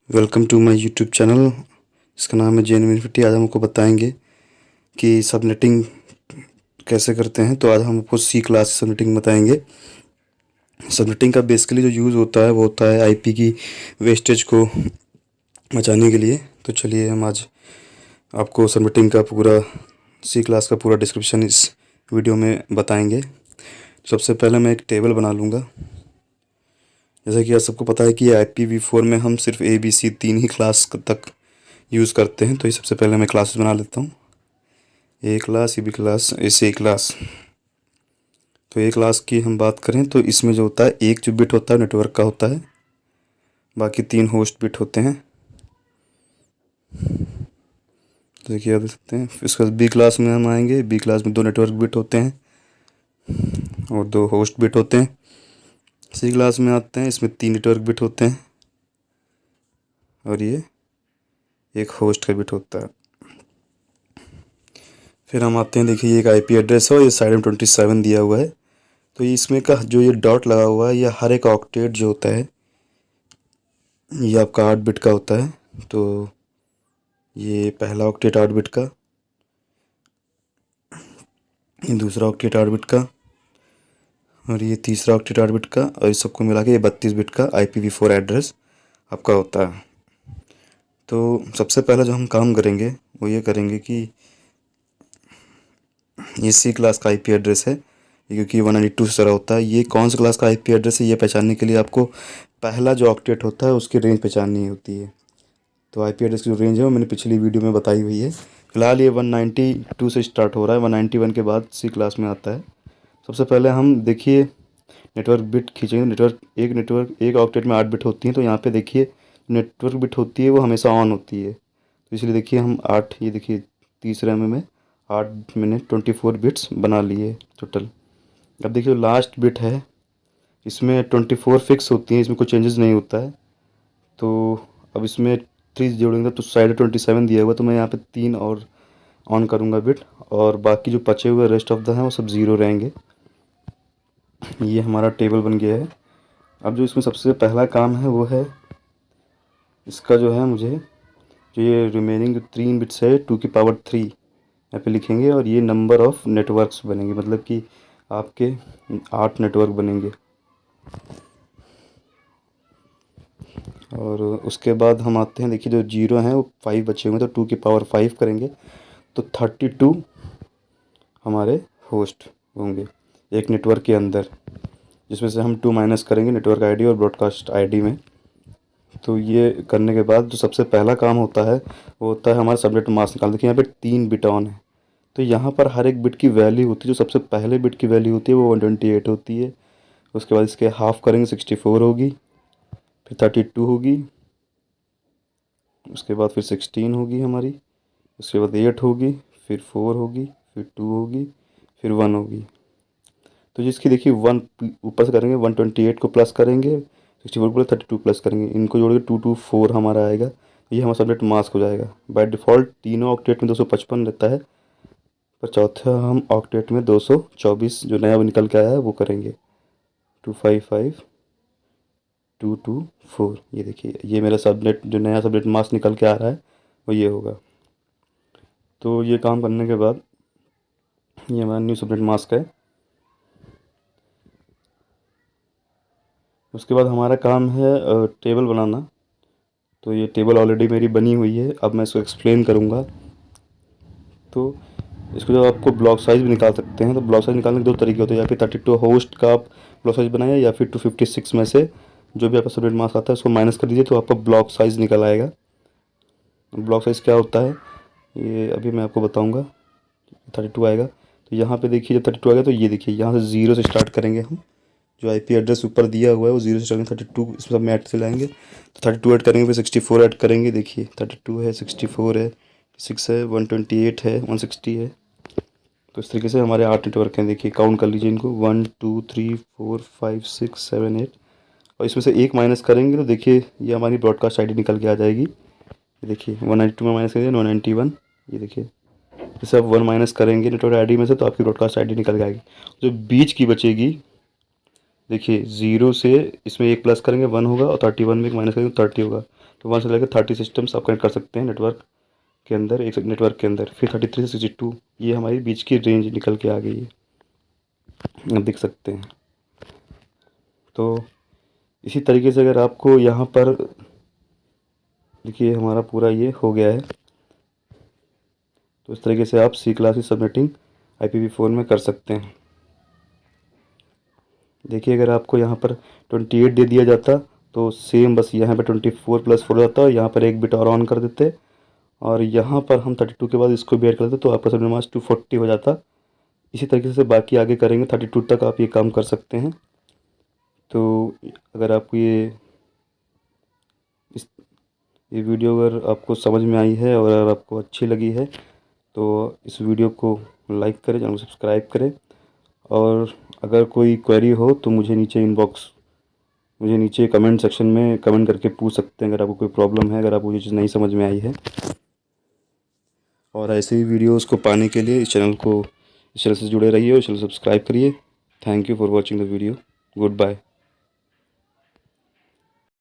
Welcome to my YouTube channel. इसका नाम है जेन यूनिवर्सिटी। आज हम आपको बताएंगे कि सबनेटिंग कैसे करते हैं। तो आज हम आपको सी क्लास सबनेटिंग बताएंगे। सबनेटिंग का बेसिकली जो यूज़ होता है वो होता है आईपी की वेस्टेज को बचाने के लिए। तो चलिए हम आज आपको सबनेटिंग का पूरा सी क्लास का पूरा डिस्क्रिप्शन इस वीडियो में बताएंगे। सबसे पहले मैं एक टेबल बना लूँगा। जैसा कि आप सबको पता है कि IPv4 में हम सिर्फ ABC 3 ही क्लास तक यूज़ करते हैं। तो ये सबसे पहले मैं क्लासेस बना लेता हूँ। ए क्लास, बी क्लास, ऐसे क्लास। तो ए क्लास की हम बात करें तो इसमें जो होता है एक जो बिट होता है नेटवर्क का होता है, बाकी 3 होस्ट बिट होते हैं। तो देखिए आप देख सकते हैं। इसके बाद बी क्लास में हम आएंगे। बी क्लास में 2 नेटवर्क बिट होते हैं और 2 होस्ट बिट होते हैं। सी क्लास में आते हैं, इसमें 3 नेटवर्क बिट होते हैं और ये एक होस्ट का बिट होता है। फिर हम आते हैं, देखिए ये एक आईपी एड्रेस है और ये साइड में 27 दिया हुआ है। तो इसमें का जो ये डॉट लगा हुआ है, ये हर एक ऑक्टेट जो होता है ये आपका 8 बिट का होता है। तो ये पहला ऑक्टेट 8 बिट का, ये दूसरा ऑक्टेट 8 बिट का और ये तीसरा ऑक्टेट 8 बिट का, और इस सबको मिला के ये 32 बिट का IPv4 एड्रेस आपका होता है। तो सबसे पहला जो हम काम करेंगे वो ये करेंगे कि ये सी क्लास का आईपी एड्रेस है, क्योंकि 192 से चला होता है। ये कौन सा क्लास का आईपी एड्रेस है ये पहचानने के लिए आपको पहला जो ऑक्टेट होता है उसकी रेंज पहचाननी होती है। तो आईपी एड्रेस की जो रेंज है वो मैंने पिछली वीडियो में बताई हुई है। फिलहाल ये 192 से स्टार्ट हो रहा है, 191 के बाद सी क्लास में आता है। सबसे पहले हम देखिए नेटवर्क बिट खींचेंगे। नेटवर्क एक ऑक्टेट में 8 बिट होती हैं। तो यहाँ पे देखिए नेटवर्क बिट होती है वो हमेशा ऑन होती है। तो इसलिए देखिए हम 8, ये देखिए तीसरे में 8 मैंने 24 बिट्स बना लिए टोटल। अब देखिए लास्ट बिट है, इसमें 24 फिक्स होती हैं, इसमें कोई चेंजेस नहीं होता है। तो अब इसमें 3 जोड़ेंगे तो साइड 27 दिया हुआ, तो मैं यहाँ पे 3 और ऑन करूँगा बिट, और बाकी जो बचे हुए रेस्ट ऑफ द हैं वो सब ज़ीरो रहेंगे। ये हमारा टेबल बन गया है। अब जो इसमें सबसे पहला काम है वो है इसका जो है, मुझे जो ये रिमेनिंग जो 3 बिट्स है 2 की पावर 3 यहाँ पे लिखेंगे, और ये नंबर ऑफ़ नेटवर्क्स बनेंगे, मतलब कि आपके 8 नेटवर्क बनेंगे। और उसके बाद हम आते हैं, देखिए जो जीरो हैं वो 5 बचे हुए हैं, तो 2 की पावर 5 करेंगे तो 32 हमारे होस्ट होंगे एक नेटवर्क के अंदर, जिसमें से हम 2 माइनस करेंगे नेटवर्क आईडी और ब्रॉडकास्ट आईडी में। तो ये करने के बाद जो सबसे पहला काम होता है वो होता है हमारा सबनेट मास्क निकालना। देखिए यहाँ पे 3 बिट ऑन है, तो यहाँ पर हर एक बिट की वैल्यू होती है। जो सबसे पहले बिट की वैल्यू होती है वो 128 होती है। उसके बाद इसके हाफ करेंगे 64 होगी, फिर 32 होगी, उसके बाद फिर 16 होगी हमारी, उसके बाद 8 होगी, फिर 4 होगी, फिर 2 होगी, फिर 1 होगी। तो जिसकी देखिए 1 ऊपर से करेंगे, 128 को प्लस करेंगे, 64 को 32 प्लस करेंगे, इनको जोड़ के 224 हमारा आएगा। ये हमारा सबनेट मास्क हो जाएगा। बाय डिफ़ॉल्ट तीनों ऑक्टेट में 255 रहता है, पर चौथा हम ऑक्टेट में 224 जो नया निकल के आया है वो करेंगे, 255224। ये देखिए ये मेरा सबनेट जो नया सबनेट मास्क निकल के आ रहा है वो ये होगा। तो ये काम करने के बाद ये हमारा न्यू सबनेट मास्क है। उसके बाद हमारा काम है टेबल बनाना। तो ये टेबल ऑलरेडी मेरी बनी हुई है, अब मैं इसको एक्सप्लेन करूँगा। तो इसको जो आपको ब्लॉक साइज़ भी निकाल सकते हैं। तो ब्लॉक साइज़ निकालने के 2 तरीके होते हैं, या फिर 32 होस्ट का आप ब्लॉक साइज़ बनाइए, या फिर 256 में से जो भी आपका सबनेट मास्क आता है उसको माइनस कर दीजिए तो आपका ब्लॉक साइज़ निकल आएगा। ब्लॉक साइज़ क्या होता है ये अभी मैं आपको बताऊँगा। 32 आएगा, तो यहाँ पे देखिए जब 32 आएगा तो ये देखिए यहाँ से 0 से स्टार्ट करेंगे हम। जो आईपी एड्रेस ऊपर दिया हुआ है वो 0 से स्टार्ट करेंगे, 32 इसमें सब में ऐड से लाएंगे तो 32 ऐड करेंगे, फिर 64 ऐड करेंगे। देखिए 32 है, 64 है, 6 है, 128 है, 160 है। तो इस तरीके से हमारे 8 नेटवर्क हैं। देखिए काउंट कर लीजिए इनको, 1 2 3 4 5 6 7 8, और इसमें से एक माइनस करेंगे तो देखिए ये हमारी ब्रॉडकास्ट आईडी निकल के आ जाएगी। ये देखिए 192 में माइनस करेंगे 191। ये देखिए जैसे आप 1 माइनस करेंगे नेटवर्क आईडी में से तो आपकी ब्रॉडकास्ट आईडी निकल के आएगी। जो बीच की बचेगी, देखिए 0 से इसमें एक प्लस करेंगे 1 होगा, और 31 में एक माइनस करेंगे 30 होगा। तो 1 से लेकर 30 सिस्टम्स आप कनेक्ट कर सकते हैं नेटवर्क के अंदर, एक नेटवर्क के अंदर। फिर 33 से 62 ये हमारी बीच की रेंज निकल के आ गई है, आप देख सकते हैं। तो इसी तरीके से अगर आपको यहाँ पर देखिए हमारा पूरा ये हो गया है। तो इस तरीके से आप सी क्लास की सबनेटिंग IPv4 में कर सकते हैं। देखिए अगर आपको यहाँ पर 28 दे दिया जाता तो सेम बस यहाँ पर 24+4 जाता और यहाँ पर एक बिट और ऑन कर देते और यहाँ पर हम 32 के बाद इसको भी ऐड कर देते तो आपका सबनेट 240 हो जाता। इसी तरीके से बाकी आगे करेंगे, 32 तक आप ये काम कर सकते हैं। तो अगर आपको ये वीडियो अगर आपको समझ में आई है और अगर आपको अच्छी लगी है तो इस वीडियो को लाइक करें, चैनल को सब्सक्राइब करें। और अगर कोई क्वेरी हो तो मुझे नीचे कमेंट सेक्शन में कमेंट करके पूछ सकते हैं अगर आपको कोई प्रॉब्लम है, अगर आपको ये चीज़ नहीं समझ में आई है। और ऐसे ही वीडियोज़ को पाने के लिए इस चैनल से जुड़े रहिए और चैनल सब्सक्राइब करिए। Thank you for watching the video. Good bye.